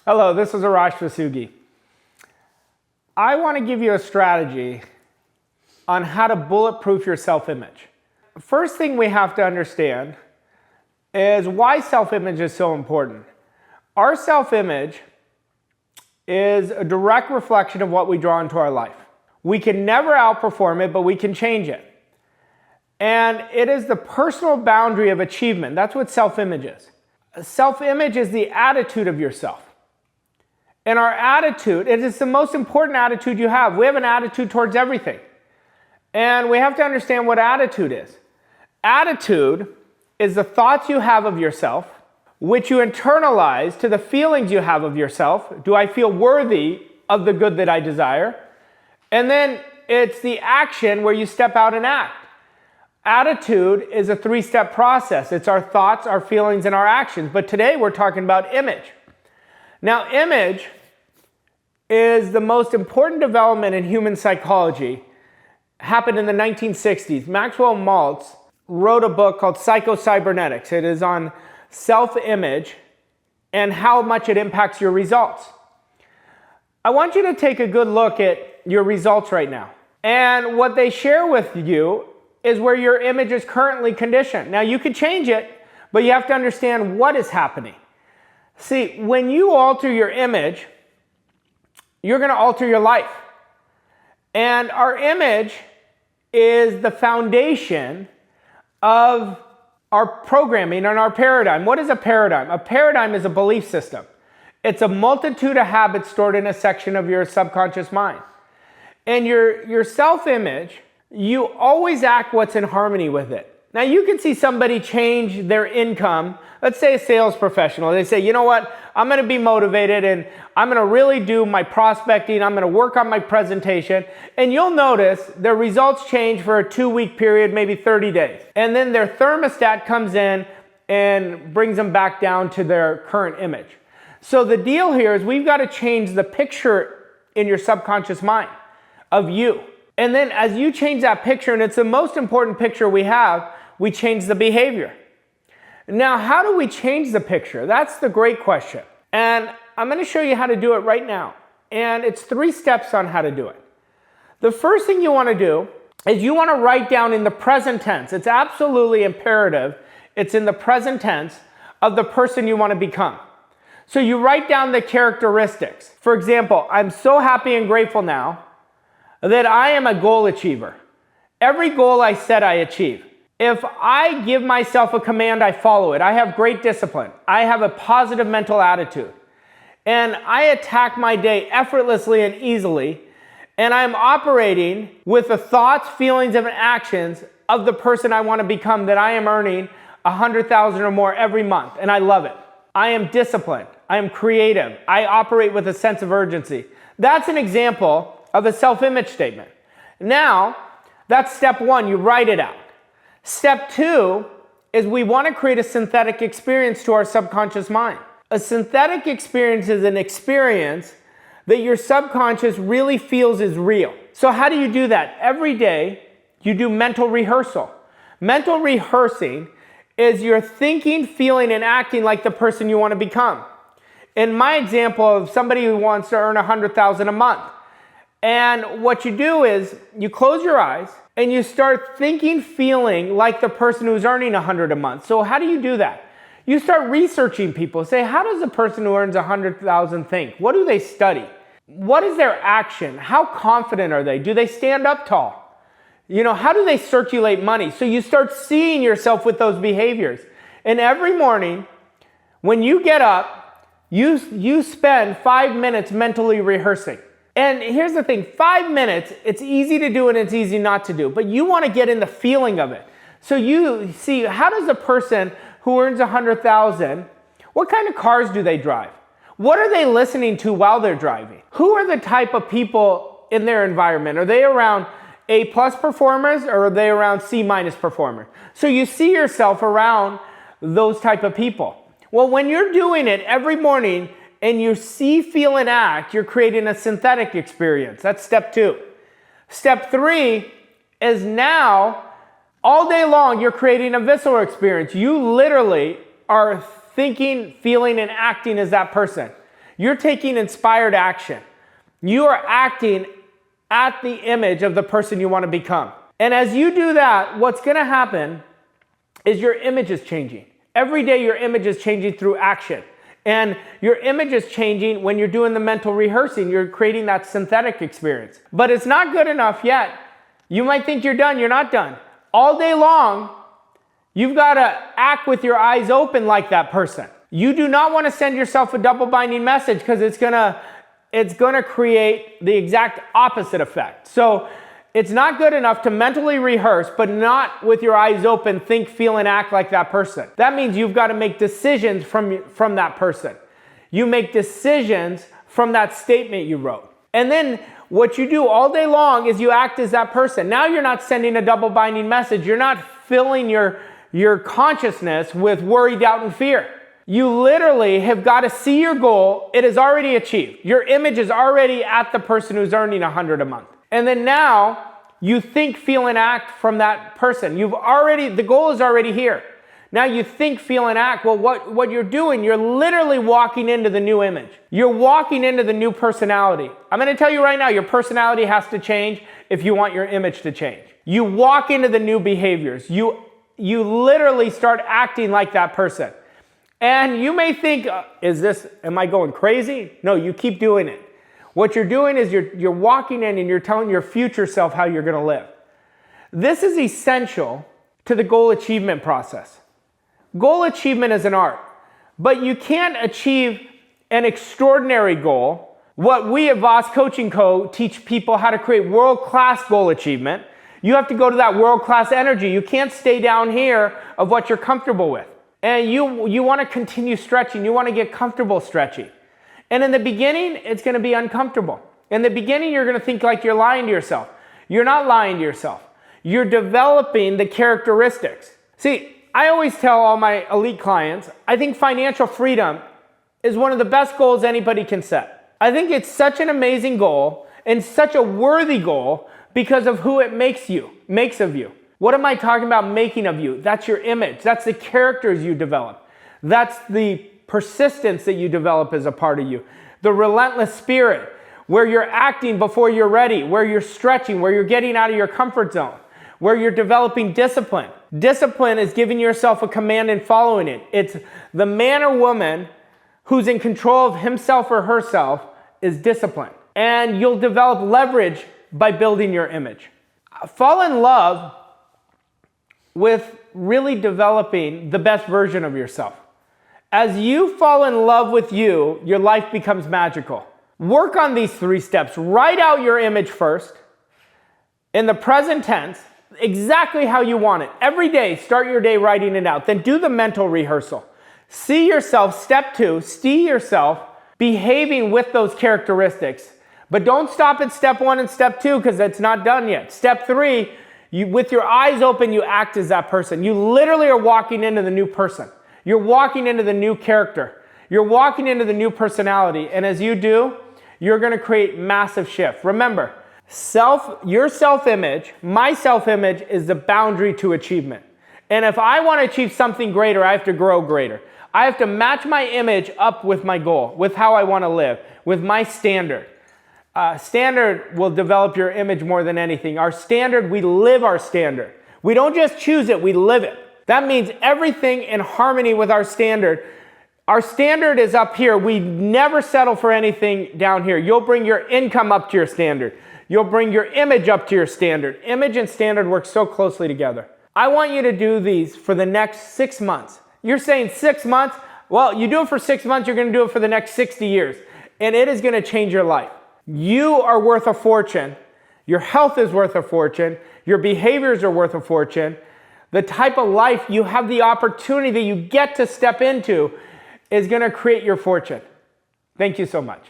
Hello, this is Arash Vossoughi. I want to give you a strategy on how to bulletproof your self-image. First thing we have to understand is why self-image is so important. Our self-image is a direct reflection of what we draw into our life. We can never outperform it, but we can change it. And it is the personal boundary of achievement. That's what self-image is. Self-image is the attitude of yourself. And our attitude, it is the most important attitude you have. We have an attitude towards everything. And we have to understand what attitude is. Attitude is the thoughts you have of yourself, which you internalize to the feelings you have of yourself. Do I feel worthy of the good that I desire? And then it's the action where you step out and act. Attitude is a three-step process. It's our thoughts, our feelings, and our actions. But today we're talking about image. Now, image is the most important development in human psychology. Happened in the 1960s. Maxwell Maltz wrote a book called Psycho-Cybernetics. It is on self-image and how much it impacts your results. I want you to take a good look at your results right now. And what they share with you is where your image is currently conditioned. Now, you can change it, but you have to understand what is happening. See, when you alter your image, you're going to alter your life. And our image is the foundation of our programming and our paradigm. What is a paradigm? A paradigm is a belief system. It's a multitude of habits stored in a section of your subconscious mind. And your self-image, you always act what's in harmony with it. Now, you can see somebody change their income. Let's say a sales professional. They say, you know what? I'm going to be motivated and I'm going to really do my prospecting. I'm going to work on my presentation. And you'll notice their results change for a 2-week period, maybe 30 days. And then their thermostat comes in and brings them back down to their current image. So the deal here is we've got to change the picture in your subconscious mind of you. And then as you change that picture, and it's the most important picture we have, we change the behavior. Now, how do we change the picture? That's the great question. And I'm going to show you how to do it right now. And it's 3 steps on how to do it. The first thing you want to do is you want to write down in the present tense. It's absolutely imperative. It's in the present tense of the person you want to become. So you write down the characteristics. For example, I'm so happy and grateful now that I am a goal achiever. Every goal I set, I achieve. If I give myself a command, I follow it. I have great discipline. I have a positive mental attitude. And I attack my day effortlessly and easily. And I'm operating with the thoughts, feelings, and actions of the person I want to become, that I am earning $100,000 or more every month. And I love it. I am disciplined. I am creative. I operate with a sense of urgency. That's an example of a self-image statement. Now, that's step 1. You write it out. Step 2 is we want to create a synthetic experience to our subconscious mind. A synthetic experience is an experience that your subconscious really feels is real. So how do you do that? Every day, you do mental rehearsal. Mental rehearsing is you're thinking, feeling, and acting like the person you want to become. In my example of somebody who wants to earn $100,000 a month, and what you do is you close your eyes and you start thinking, feeling like the person who's earning $100 a month. So how do you do that? You start researching people. Say, how does a person who earns $100,000 think? What do they study? What is their action? How confident are they? Do they stand up tall? You know, how do they circulate money? So you start seeing yourself with those behaviors. And every morning when you get up, you spend 5 minutes mentally rehearsing. And here's the thing, 5 minutes, it's easy to do and it's easy not to do, but you want to get in the feeling of it. So you see, how does a person who earns $100,000, what kind of cars do they drive? What are they listening to while they're driving? Who are the type of people in their environment? Are they around A+ performers or are they around C- performers? So you see yourself around those type of people. Well, when you're doing it every morning, and you see, feel, and act, you're creating a synthetic experience. That's step 2. Step 3 is now, all day long, you're creating a visceral experience. You literally are thinking, feeling, and acting as that person. You're taking inspired action. You are acting at the image of the person you want to become. And as you do that, what's going to happen is your image is changing. Every day your image is changing through action. And your image is changing when you're doing the mental rehearsing. You're creating that synthetic experience. But it's not good enough yet. You might think you're done. You're not done. All day long, you've got to act with your eyes open like that person. You do not want to send yourself a double binding message because it's gonna create the exact opposite effect. So it's not good enough to mentally rehearse, but not with your eyes open, think, feel, and act like that person. That means you've got to make decisions from that person. You make decisions from that statement you wrote. And then what you do all day long is you act as that person. Now you're not sending a double binding message. You're not filling your consciousness with worry, doubt, and fear. You literally have got to see your goal. It is already achieved. Your image is already at the person who's earning $100 a month. And then now you think, feel, and act from that person. The goal is already here. Now you think, feel, and act. Well, what you're doing, you're literally walking into the new image. You're walking into the new personality. I'm going to tell you right now, your personality has to change if you want your image to change. You walk into the new behaviors. You literally start acting like that person. And you may think, am I going crazy? No, you keep doing it. What you're doing is you're walking in and you're telling your future self how you're going to live. This is essential to the goal achievement process. Goal achievement is an art, but you can't achieve an extraordinary goal. What we at Voss Coaching Co. teach people how to create world-class goal achievement. You have to go to that world-class energy. You can't stay down here of what you're comfortable with. And you want to continue stretching. You want to get comfortable stretching. And in the beginning, it's going to be uncomfortable. In the beginning, you're going to think like you're lying to yourself. You're not lying to yourself. You're developing the characteristics. See, I always tell all my elite clients, I think financial freedom is one of the best goals anybody can set. I think it's such an amazing goal and such a worthy goal because of who it makes of you. What am I talking about making of you? That's your image. That's the characters you develop. That's the persistence that you develop as a part of you. The relentless spirit, where you're acting before you're ready, where you're stretching, where you're getting out of your comfort zone, where you're developing discipline. Discipline is giving yourself a command and following it. It's the man or woman who's in control of himself or herself is disciplined. And you'll develop leverage by building your image. Fall in love with really developing the best version of yourself. As you fall in love with you, your life becomes magical. Work on these 3 steps. Write out your image first in the present tense, exactly how you want it. Every day, start your day writing it out. Then do the mental rehearsal. See yourself, step 2, see yourself behaving with those characteristics. But don't stop at step 1 and step 2 because it's not done yet. Step 3, with your eyes open, you act as that person. You literally are walking into the new person. You're walking into the new character. You're walking into the new personality. And as you do, you're going to create massive shift. Remember, your self-image, my self-image is the boundary to achievement. And if I want to achieve something greater, I have to grow greater. I have to match my image up with my goal, with how I want to live, with my standard. Standard will develop your image more than anything. Our standard, we live our standard. We don't just choose it, we live it. That means everything in harmony with our standard. Our standard is up here. We never settle for anything down here. You'll bring your income up to your standard. You'll bring your image up to your standard. Image and standard work so closely together. I want you to do these for the next 6 months. You're saying 6 months? Well, you do it for 6 months, you're going to do it for the next 60 years. And it is going to change your life. You are worth a fortune. Your health is worth a fortune. Your behaviors are worth a fortune. The type of life you have the opportunity that you get to step into is going to create your fortune. Thank you so much.